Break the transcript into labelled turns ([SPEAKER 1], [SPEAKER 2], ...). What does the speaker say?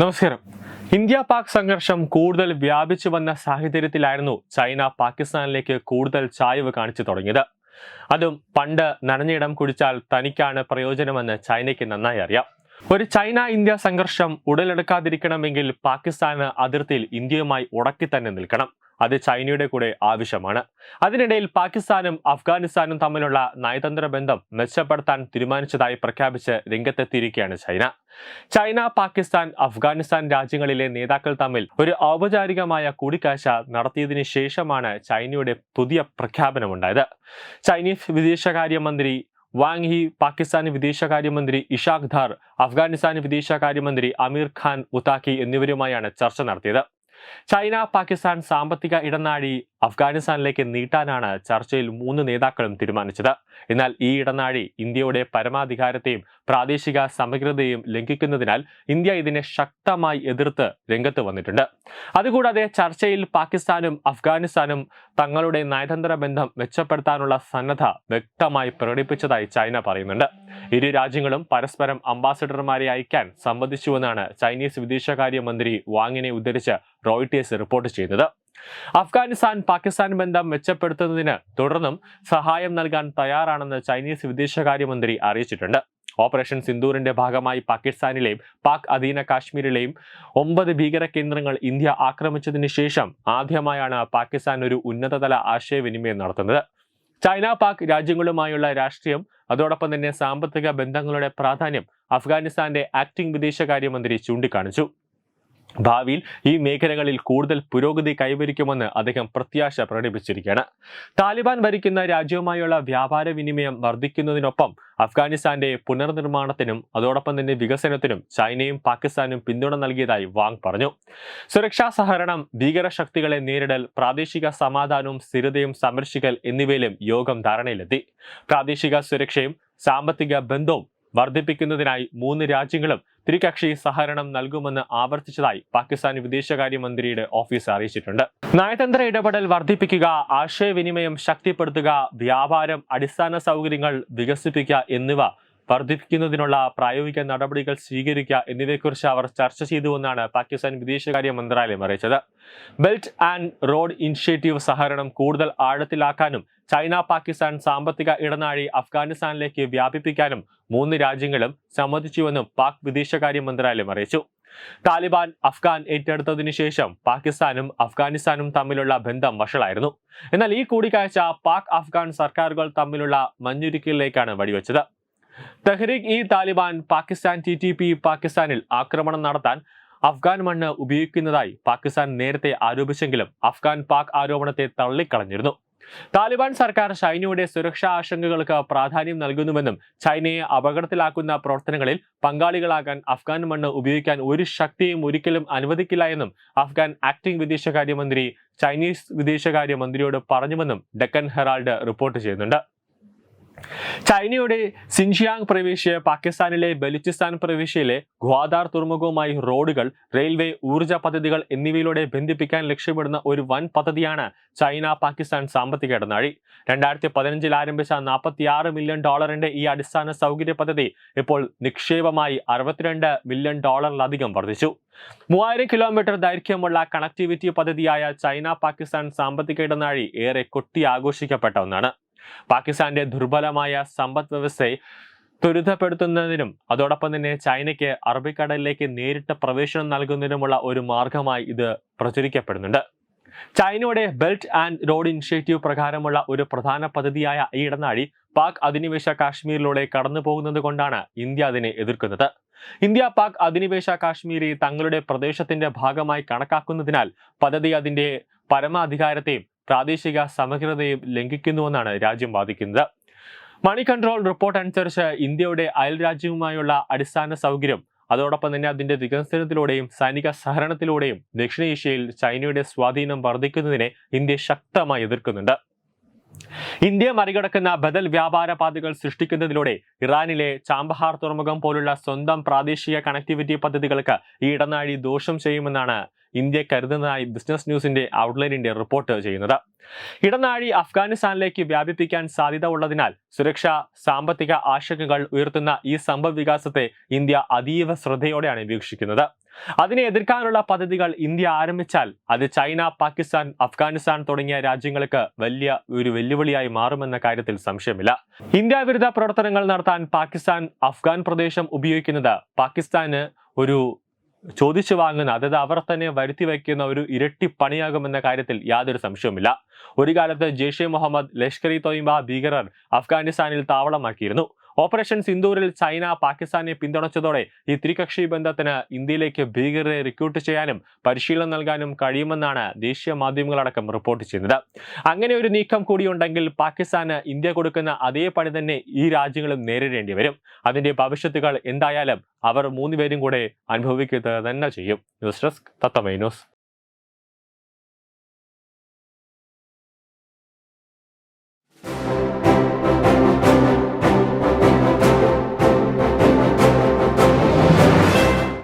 [SPEAKER 1] നമസ്കാരം. ഇന്ത്യ പാക് സംഘർഷം കൂടുതൽ വ്യാപിച്ചു വന്ന സാഹചര്യത്തിലായിരുന്നു ചൈന പാകിസ്ഥാനിലേക്ക് കൂടുതൽ ചായ്വ് കാണിച്ചു തുടങ്ങിയത്. അതും പണ്ട് നനഞ്ഞിടം കുടിച്ചാൽ തനിക്കാണ് പ്രയോജനമെന്ന് ചൈനയ്ക്ക് നന്നായി അറിയാം. ഒരു ചൈന ഇന്ത്യ സംഘർഷം ഉടലെടുക്കാതിരിക്കണമെങ്കിൽ പാകിസ്ഥാന് അതിർത്തിയിൽ ഇന്ത്യയുമായി ഉടക്കി തന്നെ നിൽക്കണം. അത് ചൈനയുടെ കൂടെ ആവശ്യമാണ്. അതിനിടയിൽ പാകിസ്ഥാനും അഫ്ഗാനിസ്ഥാനും തമ്മിലുള്ള നയതന്ത്ര ബന്ധം മെച്ചപ്പെടുത്താൻ തീരുമാനിച്ചതായി പ്രഖ്യാപിച്ച് രംഗത്തെത്തിയിരിക്കുകയാണ് ചൈന. ചൈന, പാകിസ്ഥാൻ, അഫ്ഗാനിസ്ഥാൻ രാജ്യങ്ങളിലെ നേതാക്കൾ തമ്മിൽ ഒരു ഔപചാരികമായ കൂടിക്കാഴ്ച നടത്തിയതിനു ശേഷമാണ് ചൈനയുടെ പുതിയ പ്രഖ്യാപനമുണ്ടായത്. ചൈനീസ് വിദേശകാര്യമന്ത്രി വാങ് ഹി, പാകിസ്ഥാൻ വിദേശകാര്യമന്ത്രി ഇഷാഖ് ധാർ, അഫ്ഗാനിസ്ഥാൻ വിദേശകാര്യമന്ത്രി അമീർ ഖാൻ മുത്താഖി എന്നിവരുമായാണ് ചർച്ച നടത്തിയത്. ചൈന പാകിസ്ഥാൻ സാമ്പത്തിക ഇടനാഴി അഫ്ഗാനിസ്ഥാനിലേക്ക് നീട്ടാനാണ് ചർച്ചയിൽ മൂന്ന് നേതാക്കളും തീരുമാനിച്ചത്. എന്നാൽ ഈ ഇടനാഴി ഇന്ത്യയുടെ പരമാധികാരത്തെയും പ്രാദേശിക സമഗ്രതയെയും ലംഘിക്കുന്നതിനാൽ ഇന്ത്യ ഇതിനെ ശക്തമായി എതിർത്ത് രംഗത്ത് വന്നിട്ടുണ്ട്. അതുകൂടാതെ ചർച്ചയിൽ പാകിസ്ഥാനും അഫ്ഗാനിസ്ഥാനും തങ്ങളുടെ നയതന്ത്ര ബന്ധം മെച്ചപ്പെടുത്താനുള്ള സന്നദ്ധ വ്യക്തമായി പ്രകടിപ്പിച്ചതായി ചൈന പറയുന്നുണ്ട്. ഇരു രാജ്യങ്ങളും പരസ്പരം അംബാസഡർമാരെ അയക്കാൻ സമ്മതിച്ചുവെന്നാണ് ചൈനീസ് വിദേശകാര്യമന്ത്രി വാങ്ങിനെ ഉദ്ധരിച്ച് റോയിട്ടേഴ്സ് റിപ്പോർട്ട് ചെയ്തത്. അഫ്ഗാനിസ്ഥാൻ പാകിസ്ഥാൻ ബന്ധം മെച്ചപ്പെടുത്തുന്നതിന് തുടർന്നും സഹായം നൽകാൻ തയ്യാറാണെന്ന് ചൈനീസ് വിദേശകാര്യമന്ത്രി അറിയിച്ചിട്ടുണ്ട്. ഓപ്പറേഷൻ സിന്ദൂറിന്റെ ഭാഗമായി പാകിസ്ഥാനിലെയും പാക് അധീന കാശ്മീരിലെയും 9 ഭീകര കേന്ദ്രങ്ങൾ ഇന്ത്യ ആക്രമിച്ചതിന് ശേഷം ആദ്യമായാണ് പാകിസ്ഥാൻ ഒരു ഉന്നതതല ആശയവിനിമയം നടത്തുന്നത്. ചൈന പാക് രാജ്യങ്ങളുമായുള്ള രാഷ്ട്രീയം അതോടൊപ്പം തന്നെ സാമ്പത്തിക ബന്ധങ്ങളുടെ പ്രാധാന്യം അഫ്ഗാനിസ്ഥാന്റെ ആക്ടിംഗ് വിദേശകാര്യമന്ത്രി ചൂണ്ടിക്കാണിച്ചു. ഭാവിയിൽ ഈ മേഖലകളിൽ കൂടുതൽ പുരോഗതി കൈവരിക്കുമെന്ന് അദ്ദേഹം പ്രത്യാശ പ്രകടിപ്പിച്ചിരിക്കുകയാണ്. താലിബാൻ ഭരിക്കുന്ന രാജ്യവുമായുള്ള വ്യാപാര വിനിമയം വർദ്ധിക്കുന്നതിനൊപ്പം അഫ്ഗാനിസ്ഥാന്റെ പുനർനിർമ്മാണത്തിനും അതോടൊപ്പം തന്നെ വികസനത്തിനും ചൈനയും പാകിസ്ഥാനും പിന്തുണ നൽകിയതായി വാങ് പറഞ്ഞു. സുരക്ഷാ സഹകരണം, ഭീകരശക്തികളെ നേരിടൽ, പ്രാദേശിക സമാധാനവും സ്ഥിരതയും സംരക്ഷിക്കൽ എന്നിവയിലും യോഗം ധാരണയിലെത്തി. പ്രാദേശിക സുരക്ഷയും സാമ്പത്തിക ബന്ധവും വർദ്ധിപ്പിക്കുന്നതിനായി മൂന്ന് രാജ്യങ്ങളും ത്രികക്ഷി സഹകരണം നൽകുമെന്ന് ആവർത്തിച്ചതായി പാകിസ്ഥാൻ വിദേശകാര്യമന്ത്രിയുടെ ഓഫീസ് അറിയിച്ചിട്ടുണ്ട്. നയതന്ത്ര ഇടപെടൽ വർദ്ധിപ്പിക്കുക, ആശയവിനിമയം ശക്തിപ്പെടുത്തുക, വ്യാപാരം, അടിസ്ഥാന സൗകര്യങ്ങൾ വികസിപ്പിക്കുക എന്നിവ വർദ്ധിപ്പിക്കുന്നതിനുള്ള പ്രായോഗിക നടപടികൾ സ്വീകരിക്കുക എന്നിവയെക്കുറിച്ച് അവർ ചർച്ച ചെയ്തുവെന്നാണ് പാകിസ്ഥാൻ വിദേശകാര്യ മന്ത്രാലയം അറിയിച്ചത്. ബെൽറ്റ് ആൻഡ് റോഡ് ഇനിഷ്യേറ്റീവ് സഹകരണം കൂടുതൽ ആഴത്തിലാക്കാനും ചൈന പാകിസ്ഥാൻ സാമ്പത്തിക ഇടനാഴി അഫ്ഗാനിസ്ഥാനിലേക്ക് വ്യാപിപ്പിക്കാനും മൂന്ന് രാജ്യങ്ങളും സമ്മതിച്ചുവെന്നും പാക് വിദേശകാര്യ മന്ത്രാലയം അറിയിച്ചു. താലിബാൻ അഫ്ഗാൻ ഏറ്റെടുത്തതിനു ശേഷം പാകിസ്ഥാനും അഫ്ഗാനിസ്ഥാനും തമ്മിലുള്ള ബന്ധം വഷളായിരുന്നു. എന്നാൽ ഈ കൂടിക്കാഴ്ച പാക് അഫ്ഗാൻ സർക്കാരുകൾ തമ്മിലുള്ള മഞ്ഞുരുക്കലിലേക്കാണ് വഴിവെച്ചത്. തെഹ്രീക് ഇ താലിബാൻ പാകിസ്ഥാൻ TTP പാകിസ്ഥാനിൽ ആക്രമണം നടത്താൻ അഫ്ഗാൻ മണ്ണ് ഉപയോഗിക്കുന്നതായി പാകിസ്ഥാൻ നേരത്തെ ആരോപിച്ചെങ്കിലും അഫ്ഗാൻ പാക് ആരോപണത്തെ തള്ളിക്കളഞ്ഞിരുന്നു. താലിബാൻ സർക്കാർ ചൈനയുടെ സുരക്ഷാ ആശങ്കകൾക്ക് പ്രാധാന്യം നൽകുന്നുവെന്നും ചൈനയെ അപകടത്തിലാക്കുന്ന പ്രവർത്തനങ്ങളിൽ പങ്കാളികളാകാൻ അഫ്ഗാൻ മണ്ണ് ഉപയോഗിക്കാൻ ഒരു ശക്തിയും ഒരിക്കലും അനുവദിക്കില്ല എന്നും അഫ്ഗാൻ ആക്ടിംഗ് വിദേശകാര്യമന്ത്രി ചൈനീസ് വിദേശകാര്യമന്ത്രിയോട് പറഞ്ഞുവെന്നും ഡെക്കൻ ഹെറാൾഡ് റിപ്പോർട്ട് ചെയ്യുന്നുണ്ട്. ചൈനയുടെ സിൻജിയാങ് പ്രവിശ്യ, പാകിസ്ഥാനിലെ ബലൂചിസ്ഥാൻ പ്രവിശ്യയിലെ ഗ്വാദാർ തുറമുഖവുമായി റോഡുകൾ, റെയിൽവേ, ഊർജ്ജ പദ്ധതികൾ എന്നിവയിലൂടെ ബന്ധിപ്പിക്കാൻ ലക്ഷ്യമിടുന്ന ഒരു വൻ പദ്ധതിയാണ് ചൈന പാകിസ്ഥാൻ സാമ്പത്തിക ഇടനാഴി. 2015 ആരംഭിച്ച $46 മില്യൺ ഈ അടിസ്ഥാന സൗകര്യ പദ്ധതി ഇപ്പോൾ നിക്ഷേപമായി $62 മില്യൺ വർദ്ധിച്ചു. 3000 കിലോമീറ്റർ ദൈർഘ്യമുള്ള കണക്ടിവിറ്റി പദ്ധതിയായ ചൈന പാകിസ്ഥാൻ സാമ്പത്തിക ഇടനാഴി ഏറെ കൊട്ടി ആഘോഷിക്കപ്പെട്ട ഒന്നാണ്. പാകിസ്ഥാന്റെ ദുർബലമായ സമ്പദ് വ്യവസ്ഥയെ ത്വരിതപ്പെടുത്തുന്നതിനും അതോടൊപ്പം തന്നെ ചൈനയ്ക്ക് അറബിക്കടലിലേക്ക് നേരിട്ട് പ്രവേശനം നൽകുന്നതിനുമുള്ള ഒരു മാർഗമായി ഇത് പ്രചരിക്കപ്പെടുന്നുണ്ട്. ചൈനയുടെ ബെൽറ്റ് ആൻഡ് റോഡ് ഇനിഷ്യേറ്റീവ് പ്രകാരമുള്ള ഒരു പ്രധാന പദ്ധതിയായ ഈ ഇടനാഴി പാക് അധിനിവേശ കാശ്മീരിലൂടെ കടന്നു പോകുന്നത് കൊണ്ടാണ് ഇന്ത്യ അതിനെ എതിർക്കുന്നത്. ഇന്ത്യ പാക് അധിനിവേശ കാശ്മീരി തങ്ങളുടെ പ്രദേശത്തിന്റെ ഭാഗമായി കണക്കാക്കുന്നതിനാൽ പദ്ധതി അതിന്റെ പരമാധികാരത്തെയും പ്രാദേശിക സമഗ്രതയും ലംഘിക്കുന്നുവെന്നാണ് രാജ്യം വാദിക്കുന്നത്. മണി കൺട്രോൾ റിപ്പോർട്ട് അനുസരിച്ച് ഇന്ത്യയുടെ അയൽ രാജ്യവുമായുള്ള അടിസ്ഥാന സൗകര്യം അതോടൊപ്പം തന്നെ അതിന്റെ വികസനത്തിലൂടെയും സൈനിക സഹകരണത്തിലൂടെയും ദക്ഷിണേഷ്യയിൽ ചൈനയുടെ സ്വാധീനം വർദ്ധിക്കുന്നതിനെ ഇന്ത്യ ശക്തമായി എതിർക്കുന്നുണ്ട്. ഇന്ത്യ മറികടക്കുന്ന ബദൽ വ്യാപാര പാതകൾ സൃഷ്ടിക്കുന്നതിലൂടെ ഇറാനിലെ ചാബഹാർ തുറമുഖം പോലുള്ള സ്വന്തം പ്രാദേശിക കണക്ടിവിറ്റി പദ്ധതികൾക്ക് ഈ ഇടനാഴി ദോഷം ചെയ്യുമെന്നാണ് ഇന്ത്യ കരുതുന്നതായി ബിസിനസ് ന്യൂസിന്റെ ഔട്ട്ലൈൻ ഇന്ത്യ റിപ്പോർട്ട് ചെയ്യുന്നത്. ഇടനാഴി അഫ്ഗാനിസ്ഥാനിലേക്ക് വ്യാപിപ്പിക്കാൻ സാധ്യത ഉള്ളതിനാൽ സുരക്ഷാ സാമ്പത്തിക ആശങ്കകൾ ഉയർത്തുന്ന ഈ സംഭവ വികാസത്തെ ഇന്ത്യ അതീവ ശ്രദ്ധയോടെയാണ് വീക്ഷിക്കുന്നത്. അതിനെ എതിർക്കാനുള്ള പദ്ധതികൾ ഇന്ത്യ ആരംഭിച്ചാൽ അത് ചൈന, പാകിസ്ഥാൻ, അഫ്ഗാനിസ്ഥാൻ തുടങ്ങിയ രാജ്യങ്ങൾക്ക് വലിയ ഒരു വെല്ലുവിളിയായി മാറുമെന്ന കാര്യത്തിൽ സംശയമില്ല. ഇന്ത്യ വിരുദ്ധ പ്രവർത്തനങ്ങൾ നടത്താൻ പാകിസ്ഥാൻ അഫ്ഗാൻ പ്രദേശം ഉപയോഗിക്കുന്നത് പാകിസ്ഥാന് ഒരു ചോദിച്ചു വാങ്ങുന്ന, അതായത് അവർ തന്നെ വരുത്തി വയ്ക്കുന്ന ഒരു ഇരട്ടി പണിയാകുമെന്ന കാര്യത്തിൽ യാതൊരു സംശയവുമില്ല. ഒരു കാലത്ത് ജെയ്ഷെ മുഹമ്മദ്, ലഷ്കർ ഇ തോയ്ബ ഭീകരർ അഫ്ഗാനിസ്ഥാനിൽ താവളമാക്കിയിരുന്നു. ഓപ്പറേഷൻ സിന്ദൂരിൽ ചൈന പാകിസ്ഥാനെ പിന്തുണച്ചതോടെ ഈ ത്രികക്ഷി ബന്ധത്തിന് ഇന്ത്യയിലേക്ക് ഭീകരരെ റിക്രൂട്ട് ചെയ്യാനും പരിശീലനം നൽകാനും കഴിയുമെന്നാണ് ദേശീയ മാധ്യമങ്ങളടക്കം റിപ്പോർട്ട് ചെയ്യുന്നത്. അങ്ങനെ ഒരു നീക്കം കൂടിയുണ്ടെങ്കിൽ പാകിസ്ഥാന് ഇന്ത്യ കൊടുക്കുന്ന അതേ പണി തന്നെ ഈ രാജ്യങ്ങളും നേരിടേണ്ടി വരും. അതിന്റെ ഭവിഷ്യത്തുകൾ എന്തായാലും അവർ മൂന്നുപേരും കൂടെ അനുഭവിക്കുക തന്നെ ചെയ്യും. ന്യൂസ് ഡെസ്ക് തത്വമൈ ന്യൂസ്.